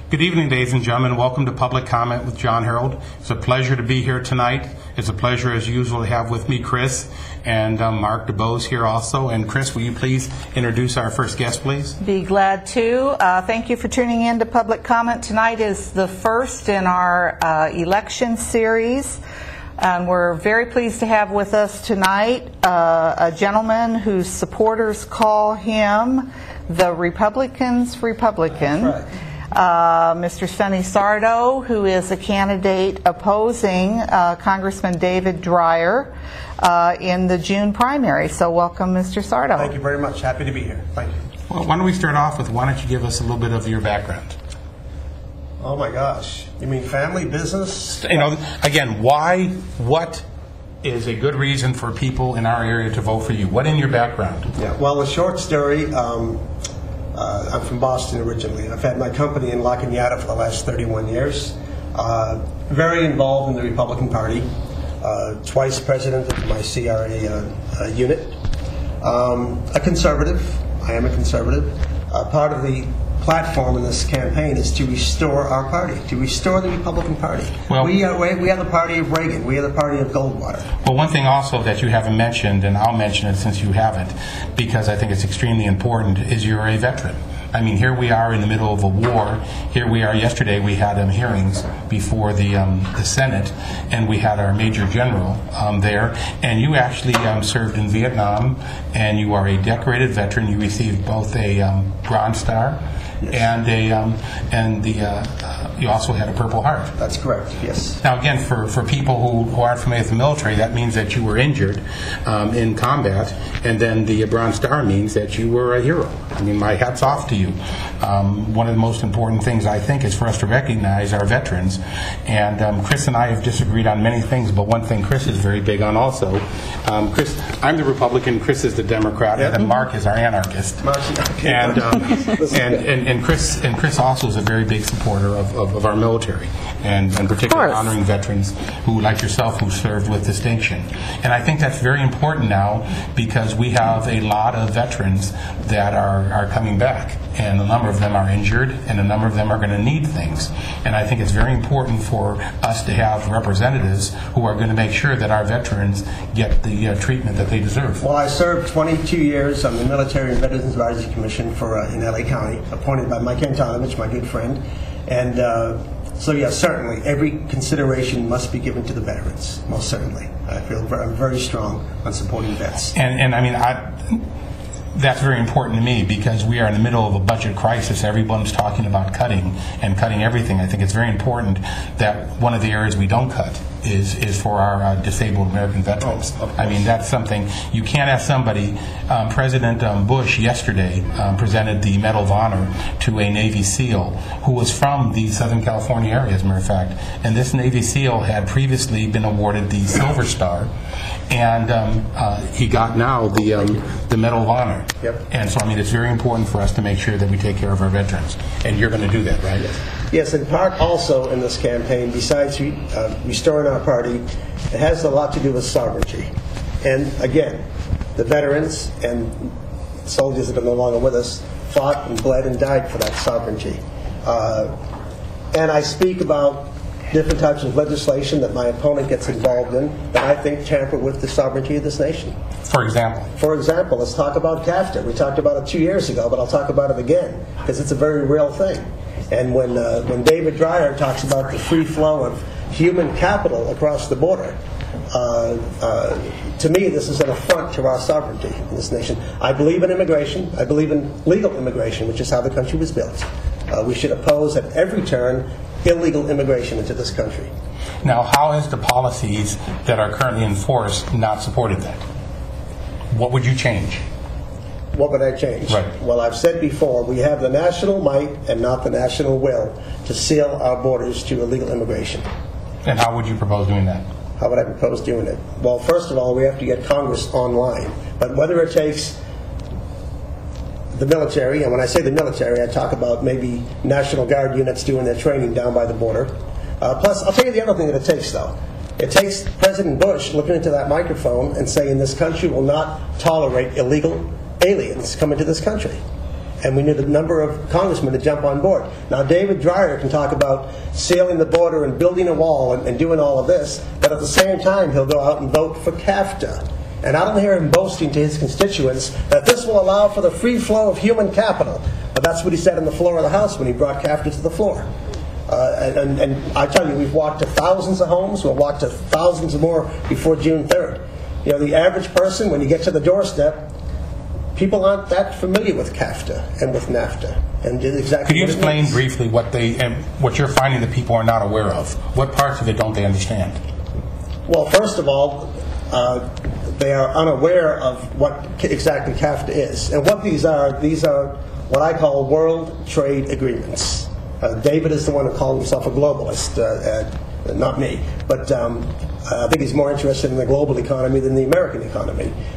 Good evening, ladies and gentlemen. Welcome to Public Comment with John Harrold. It's a pleasure to be here tonight. It's a pleasure, as usual, to have with me Chris and Mark DeBose here also. And Chris, will you please introduce our first guest, please? Be glad to. Thank you for tuning in to Public Comment. Tonight is the first in our election series. We're very pleased to have with us tonight a gentleman whose supporters call him the Republican's Republican. That's right. Mr. Sonny Sardo, who is a candidate opposing Congressman David Dreyer in the June primary. So welcome, Mr. Sardo. Thank you very much. Happy to be here. Thank you. Well, why don't we start off with, why don't you give us a little bit of your background? Oh my gosh. You mean family, business? You know, again, what is a good reason for people in our area to vote for you? What in your background? Yeah, well, a short story. I'm from Boston originally. I've had my company in La Cañada for the last 31 years. Very involved in the Republican Party. Twice president of my CRA unit. A conservative. I am a conservative. Part of the platform in this campaign is to restore our party, to restore the Republican Party. Well, we are the party of Reagan. We are the party of Goldwater. Well, one thing also that you haven't mentioned, and I'll mention it since you haven't, because I think it's extremely important, is you're a veteran. I mean, here we are in the middle of a war. Here we are. Yesterday we had hearings before the Senate, and we had our Major General there. And you actually served in Vietnam, and you are a decorated veteran. You received both a Bronze Star. Yes. And you also had a Purple Heart. That's correct, yes. Now again, for people who aren't familiar with the military, that means that you were injured in combat, and then the Bronze Star means that you were a hero. I mean, my hat's off to you. One of the most important things, I think, is for us to recognize our veterans. And Chris and I have disagreed on many things, but one thing Chris is very big on also. Chris, I'm the Republican, Chris is the Democrat, and Mark is our anarchist. And Chris also is a very big supporter of our military, and particularly honoring veterans who, like yourself, who served with distinction. And I think that's very important now, because we have a lot of veterans that are coming back, and a number of them are injured, and a number of them are going to need things. And I think it's very important for us to have representatives who are going to make sure that our veterans get the treatment that they deserve. Well, I served 22 years on the Military and Veterans Advisory Commission in LA County, appointed by Mike Antonovich, my good friend. And so, yes, certainly, every consideration must be given to the veterans, most certainly. I feel I'm very strong on supporting vets. And I mean, that's very important to me, because we are in the middle of a budget crisis. Everyone's talking about cutting and cutting everything. I think it's very important that one of the areas we don't cut is for our disabled American veterans. I mean, that's something you can't ask somebody. President Bush yesterday presented the Medal of Honor to a Navy SEAL who was from the Southern California area, as a matter of fact. And this Navy SEAL had previously been awarded the Silver Star, and he got now the Medal of Honor. Yep. And so, I mean, it's very important for us to make sure that we take care of our veterans. And you're going to do that, right? Yes, in part also in this campaign, besides restoring our party, it has a lot to do with sovereignty. And again, the veterans and soldiers that are no longer with us fought and bled and died for that sovereignty. And I speak about different types of legislation that my opponent gets involved in that I think tamper with the sovereignty of this nation. For example? For example, let's talk about CAFTA. We talked about it 2 years ago, but I'll talk about it again, because it's a very real thing. And when David Dreyer talks about the free flow of human capital across the border, to me, this is an affront to our sovereignty in this nation. I believe in immigration. I believe in legal immigration, which is how the country was built. We should oppose at every turn illegal immigration into this country. Now, how is the policies that are currently enforced not supported that? What would you change? What would I change? Right. Well, I've said before, we have the national might and not the national will to seal our borders to illegal immigration. And how would you propose doing that? How would I propose doing it? Well, first of all, we have to get Congress online. But whether it takes the military, and when I say the military, I talk about maybe National Guard units doing their training down by the border. Plus, I'll tell you the other thing that it takes, though. It takes President Bush looking into that microphone and saying this country will not tolerate illegal aliens coming to this country. And we need a number of congressmen to jump on board. Now, David Dreyer can talk about sailing the border and building a wall and doing all of this, but at the same time, he'll go out and vote for CAFTA. And I don't hear him boasting to his constituents that this will allow for the free flow of human capital. But that's what he said on the floor of the House when he brought CAFTA to the floor. And I tell you, we've walked to thousands of homes. We'll walk to thousands more before June 3rd. You know, the average person, when you get to the doorstep, people aren't that familiar with CAFTA and with NAFTA. And exactly. Could you explain briefly what you're finding that people are not aware of? What parts of it don't they understand? Well, first of all, they are unaware of what exactly CAFTA is. And what these are what I call World Trade Agreements. David is the one who called himself a globalist, not me. But I think he's more interested in the global economy than the American economy.